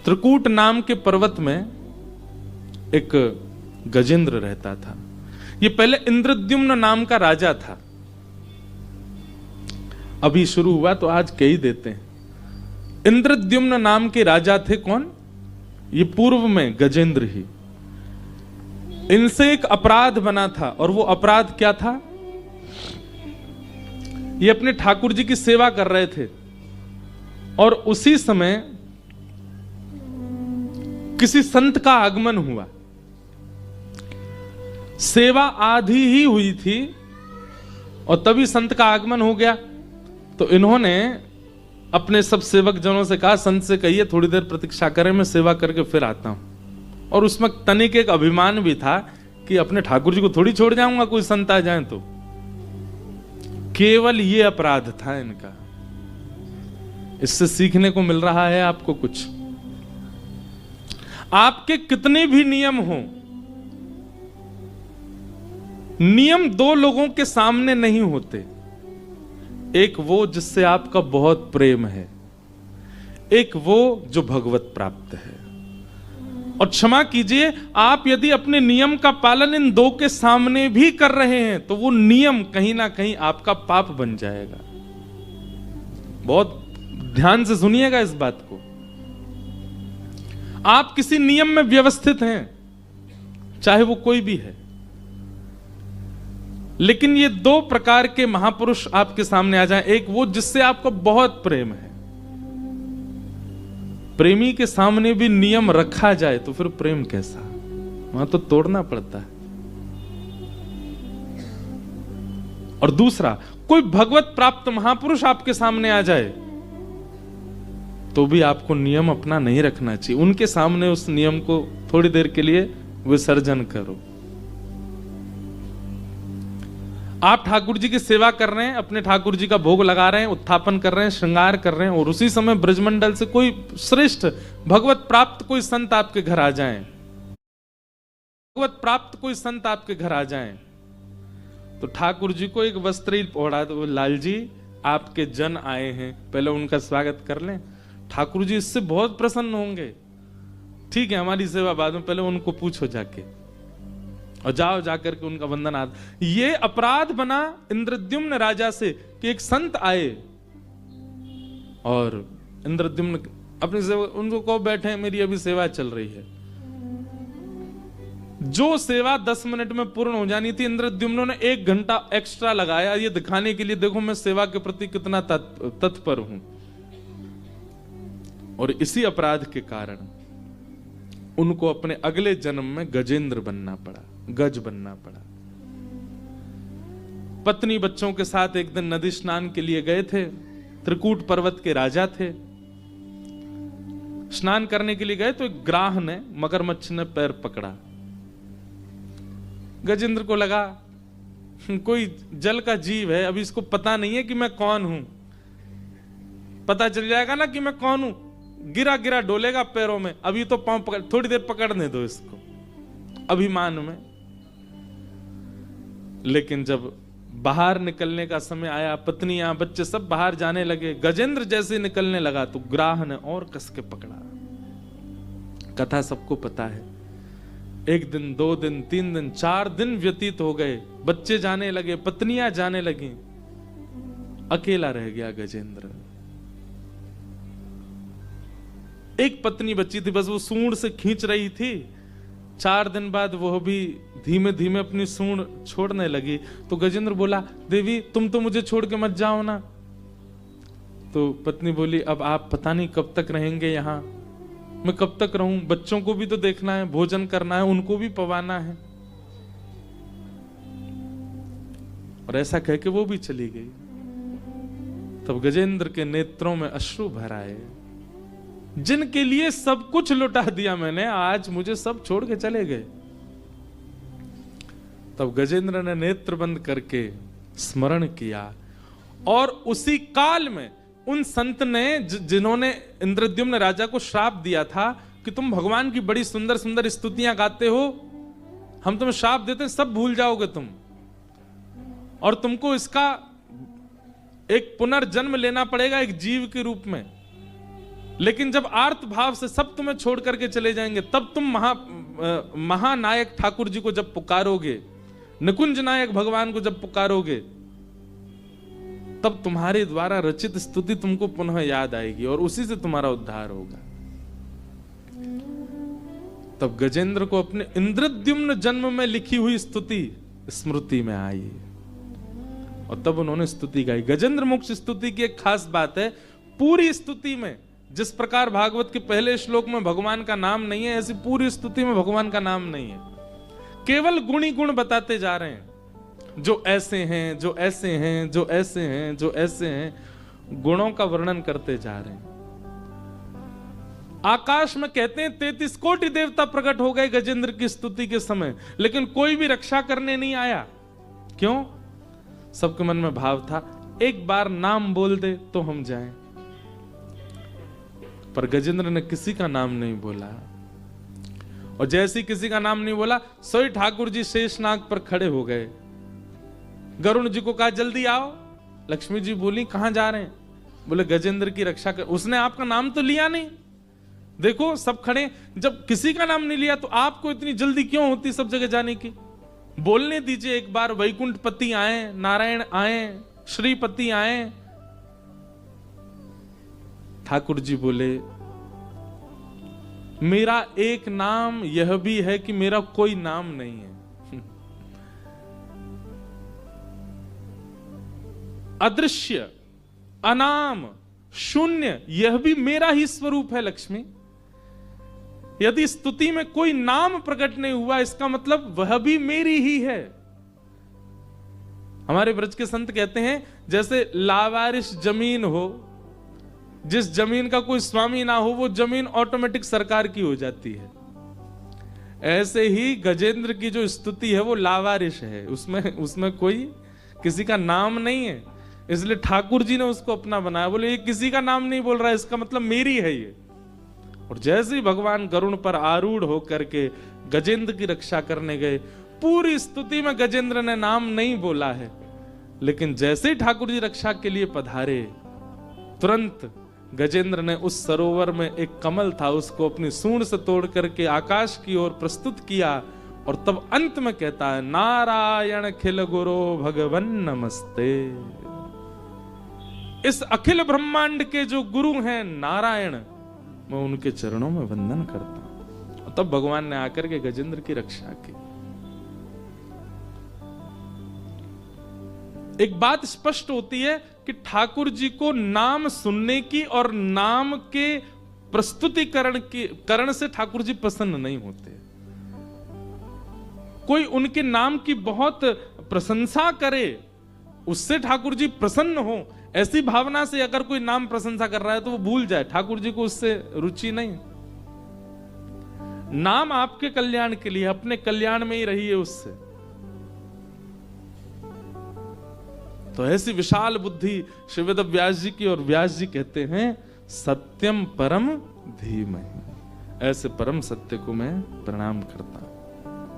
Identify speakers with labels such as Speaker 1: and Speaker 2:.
Speaker 1: त्रिकूट नाम के पर्वत में एक गजेंद्र रहता था। ये पहले इंद्रद्युम्न नाम का राजा था। अभी शुरू हुआ तो आज कह ही देते हैं। इंद्रद्युम्न नाम के राजा थे कौन? ये पूर्व में गजेंद्र ही। इनसे एक अपराध बना था, और वो अपराध क्या था? ये अपने ठाकुर जी की सेवा कर रहे थे और उसी समय किसी संत का आगमन हुआ। सेवा आधी ही हुई थी और तभी संत का आगमन हो गया। तो इन्होंने अपने सब सेवक जनों से कहा, संत से कहिए थोड़ी देर प्रतीक्षा करें, मैं सेवा करके फिर आता हूं। और उसमें तनिक एक अभिमान भी था कि अपने ठाकुर जी को थोड़ी छोड़ जाऊंगा कोई संत आ जाए तो। केवल ये अपराध था इनका। इससे सीखने को मिल रहा है आपको कुछ। आपके कितने भी नियम हो, नियम दो लोगों के सामने नहीं होते। एक वो जिससे आपका बहुत प्रेम है, एक वो जो भगवत प्राप्त है। और क्षमा कीजिए, आप यदि अपने नियम का पालन इन दो के सामने भी कर रहे हैं तो वो नियम कहीं ना कहीं आपका पाप बन जाएगा। बहुत ध्यान से सुनिएगा इस बात को। आप किसी नियम में व्यवस्थित हैं, चाहे वो कोई भी है, लेकिन ये दो प्रकार के महापुरुष आपके सामने आ जाएं। एक वो जिससे आपको बहुत प्रेम है। प्रेमी के सामने भी नियम रखा जाए तो फिर प्रेम कैसा? वहां तो तोड़ना पड़ता है। और दूसरा, कोई भगवत प्राप्त महापुरुष आपके सामने आ जाए तो भी आपको नियम अपना नहीं रखना चाहिए। उनके सामने उस नियम को थोड़ी देर के लिए विसर्जन करो। आप ठाकुर जी की सेवा कर रहे हैं, अपने ठाकुर जी का भोग लगा रहे हैं, उत्थापन कर रहे हैं, श्रृंगार कर रहे हैं, और उसी समय ब्रजमंडल से कोई श्रेष्ठ भगवत प्राप्त कोई संत आपके घर आ जाएं, भगवत प्राप्त कोई संत आपके घर आ जाएं, तो ठाकुर जी को एक वस्त्र ओढ़ा दो। लाल जी आपके जन आए हैं, पहले उनका स्वागत कर लें। ठाकुर जी इससे बहुत प्रसन्न होंगे। ठीक है, हमारी सेवा बाद में, पहले उनको पूछो जाके, और जाओ जाकर के उनका वंदन आद। ये अपराध बना इंद्रद्युम्न राजा से कि एक संत आए और इंद्रद्युम्न अपनी सेवा, उनको कहो बैठे, मेरी अभी सेवा चल रही है। जो सेवा 10 मिनट में पूर्ण हो जानी थी, इंद्रद्युम्न ने 1 घंटा एक्स्ट्रा लगाया, ये दिखाने के लिए देखो मैं सेवा के प्रति कितना तत्पर हूं। और इसी अपराध के कारण उनको अपने अगले जन्म में गजेंद्र बनना पड़ा, गज बनना पड़ा। पत्नी बच्चों के साथ एक दिन नदी स्नान के लिए गए थे। त्रिकूट पर्वत के राजा थे। स्नान करने के लिए गए तो एक ग्राह ने, मगरमच्छ ने पैर पकड़ा। गजेंद्र को लगा कोई जल का जीव है, अभी इसको पता नहीं है कि मैं कौन हूं। पता चल जाएगा ना कि मैं कौन हूं, गिरा गिरा डोलेगा पैरों में। अभी तो पांव पकड़, थोड़ी देर पकड़ने दो इसको, अभिमान में। लेकिन जब बाहर निकलने का समय आया, पत्नियां बच्चे सब बाहर जाने लगे, गजेंद्र जैसे निकलने लगा तो ग्राह ने और कस के पकड़ा। कथा सबको पता है। 1 दिन, 2 दिन, 3 दिन, 4 दिन व्यतीत हो गए। बच्चे जाने लगे, पत्नियां जाने लगी, अकेला रह गया गजेंद्र। एक पत्नी बची थी, बस वो सूंड से खींच रही थी। 4 दिन बाद वो भी धीमे धीमे अपनी सूंड छोड़ने लगी। तो गजेंद्र बोला, देवी तुम तो मुझे छोड़ के मत जाओ ना। तो पत्नी बोली, अब आप पता नहीं कब तक रहेंगे यहाँ, मैं कब तक रहूं, बच्चों को भी तो देखना है, भोजन करना है, उनको भी पवाना है। और ऐसा कह के वो भी चली गई। तब गजेंद्र के नेत्रों में अश्रु भर आए। जिनके लिए सब कुछ लुटा दिया मैंने, आज मुझे सब छोड़ के चले गए। तब गजेंद्र ने नेत्र बंद करके स्मरण किया, और उसी काल में उन संत ने जिन्होंने इंद्रद्युम्न राजा को श्राप दिया था कि तुम भगवान की बड़ी सुंदर सुंदर स्तुतियां गाते हो, हम तुम्हें श्राप देते हैं, सब भूल जाओगे तुम, और तुमको इसका एक पुनर्जन्म लेना पड़ेगा एक जीव के रूप में। लेकिन जब आर्त भाव से सब तुम्हें छोड़ करके चले जाएंगे, तब तुम महानायक ठाकुर जी को जब पुकारोगे, निकुंज नायक भगवान को जब पुकारोगे, तब तुम्हारे द्वारा रचित स्तुति तुमको पुनः याद आएगी और उसी से तुम्हारा उद्धार होगा। तब गजेंद्र को अपने इंद्रद्युम्न जन्म में लिखी हुई स्तुति स्मृति में आई और तब उन्होंने स्तुति गाई। गजेंद्र मोक्ष स्तुति की एक खास बात है, पूरी स्तुति में जिस प्रकार भागवत के पहले श्लोक में भगवान का नाम नहीं है, ऐसी पूरी स्तुति में भगवान का नाम नहीं है। केवल गुण ही गुण बताते जा रहे हैं, जो ऐसे हैं, जो ऐसे हैं, जो ऐसे हैं, जो ऐसे हैं, गुणों का वर्णन करते जा रहे हैं। आकाश में कहते हैं 33 कोटि देवता प्रकट हो गए गजेंद्र की स्तुति के समय, लेकिन कोई भी रक्षा करने नहीं आया। क्यों? सबके मन में भाव था एक बार नाम बोल दे तो हम जाएं। पर गजेंद्र ने किसी का नाम नहीं बोला, और जैसे किसी का नाम नहीं बोला, सोई ठाकुर जी शेषनाग पर खड़े हो गए। गरुण जी को कहा जल्दी आओ। लक्ष्मी जी बोली कहां जा रहे हैं? बोले गजेंद्र की रक्षा कर। उसने आपका नाम तो लिया नहीं। देखो सब खड़े, जब किसी का नाम नहीं लिया तो आपको इतनी जल्दी क्यों होती सब जगह जाने की? बोलने दीजिए एक बार, वैकुंठपति आए, नारायण आए, श्रीपति आए। ठाकुर जी बोले मेरा एक नाम यह भी है कि मेरा कोई नाम नहीं है। अदृश्य, अनाम, शून्य, यह भी मेरा ही स्वरूप है लक्ष्मी। यदि स्तुति में कोई नाम प्रकट नहीं हुआ, इसका मतलब वह भी मेरी ही है। हमारे ब्रज के संत कहते हैं जैसे लावारिश जमीन हो, जिस जमीन का कोई स्वामी ना हो, वो जमीन ऑटोमेटिक सरकार की हो जाती है। ऐसे ही गजेंद्र की जो स्तुति है वो लावारिश है, उसमें कोई किसी का नाम नहीं है, इसलिए ठाकुर जी ने उसको अपना बनाया। बोले ये किसी का नाम नहीं बोल रहा है, इसका मतलब मेरी है ये। और जैसे ही भगवान गरुण पर आरूढ़ होकर के गजेंद्र की रक्षा करने गए, पूरी स्तुति में गजेंद्र ने नाम नहीं बोला है, लेकिन जैसे ही ठाकुर जी रक्षा के लिए पधारे, तुरंत गजेंद्र ने उस सरोवर में एक कमल था, उसको अपनी सूंड से तोड़ करके आकाश की ओर प्रस्तुत किया और तब अंत में कहता है नारायण खिल गुरो भगवन नमस्ते। इस अखिल ब्रह्मांड के जो गुरु हैं नारायण, मैं उनके चरणों में वंदन करता हूं। और तब भगवान ने आकर के गजेंद्र की रक्षा की। एक बात स्पष्ट होती है कि ठाकुर जी को नाम सुनने की और नाम के प्रस्तुतिकरण से ठाकुर जी प्रसन्न नहीं होते। कोई उनके नाम की बहुत प्रशंसा करे, उससे ठाकुर जी प्रसन्न हो, ऐसी भावना से अगर कोई नाम प्रशंसा कर रहा है तो वो भूल जाए, ठाकुर जी को उससे रुचि नहीं। नाम आपके कल्याण के लिए, अपने कल्याण में ही रहिए उससे। तो ऐसी विशाल बुद्धि श्री वेद व्यास जी की, और व्यास जी कहते हैं सत्यम परम धीमहि। ऐसे परम सत्य को मैं प्रणाम करता हूं।